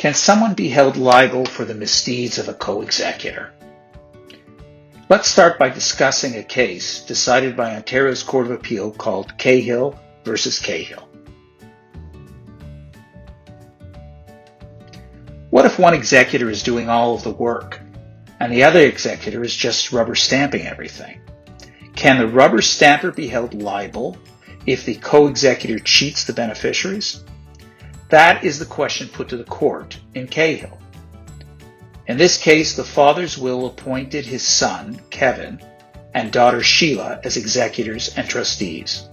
Can someone be held liable for the misdeeds of a co-executor? Let's start by discussing a case decided by Ontario's Court of Appeal called Cahill versus Cahill. What if one executor is doing all of the work and the other executor is just rubber stamping everything? Can the rubber stamper be held liable if the co-executor cheats the beneficiaries? That is the question put to the court in Cahill. In this case, the father's will appointed his son, Kevin, and daughter Sheila as executors and trustees.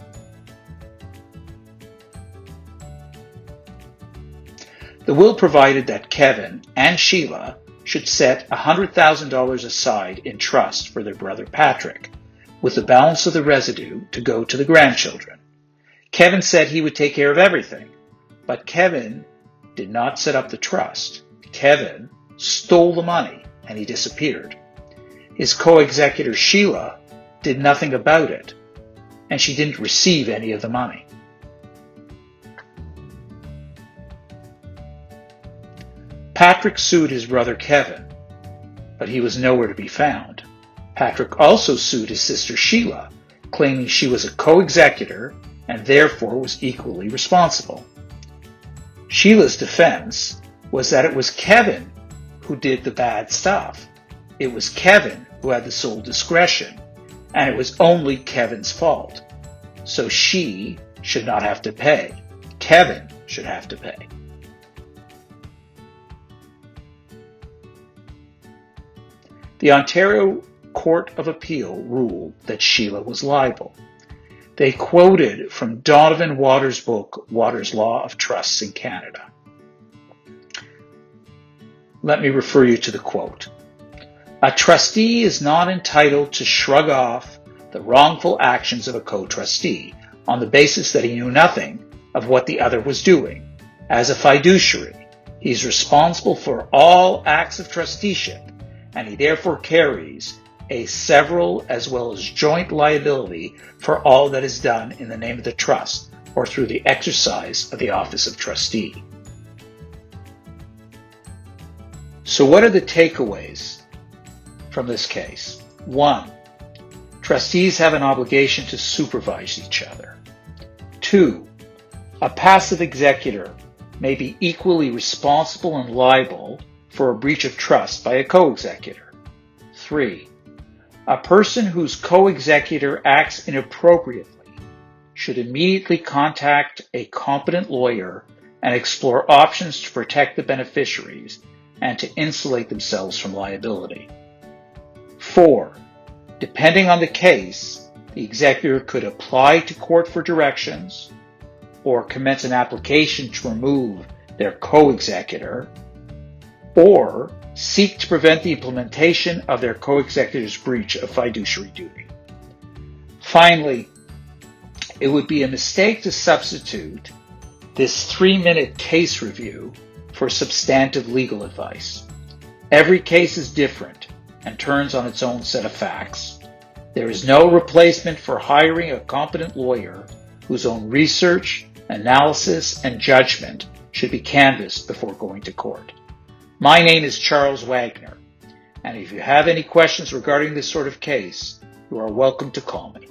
The will provided that Kevin and Sheila should set $100,000 aside in trust for their brother Patrick, with the balance of the residue to go to the grandchildren. Kevin said he would take care of everything, but Kevin did not set up the trust. Kevin stole the money and he disappeared. His co-executor Sheila did nothing about it, and she didn't receive any of the money. Patrick sued his brother Kevin, but he was nowhere to be found. Patrick also sued his sister Sheila, claiming she was a co-executor and therefore was equally responsible. Sheila's defense was that it was Kevin who did the bad stuff. It was Kevin who had the sole discretion, and it was only Kevin's fault. So she should not have to pay. Kevin should have to pay. The Ontario Court of Appeal ruled that Sheila was liable. They quoted from Donovan Waters' book, Waters' Law of Trusts in Canada. Let me refer you to the quote. A trustee is not entitled to shrug off the wrongful actions of a co-trustee on the basis that he knew nothing of what the other was doing. As a fiduciary, he is responsible for all acts of trusteeship, and he therefore carries a several as well as joint liability for all that is done in the name of the trust or through the exercise of the office of trustee. So what are the takeaways from this case? 1. Trustees have an obligation to supervise each other. 2. A passive executor may be equally responsible and liable for a breach of trust by a co-executor. 3. A person whose co-executor acts inappropriately should immediately contact a competent lawyer and explore options to protect the beneficiaries and to insulate themselves from liability. 4. Depending on the case, the executor could apply to court for directions or commence an application to remove their co-executor or seek to prevent the implementation of their co-executor's breach of fiduciary duty. Finally, it would be a mistake to substitute this 3-minute case review for substantive legal advice. Every case is different and turns on its own set of facts. There is no replacement for hiring a competent lawyer whose own research, analysis, and judgment should be canvassed before going to court. My name is Charles Wagner, and if you have any questions regarding this sort of case, you are welcome to call me.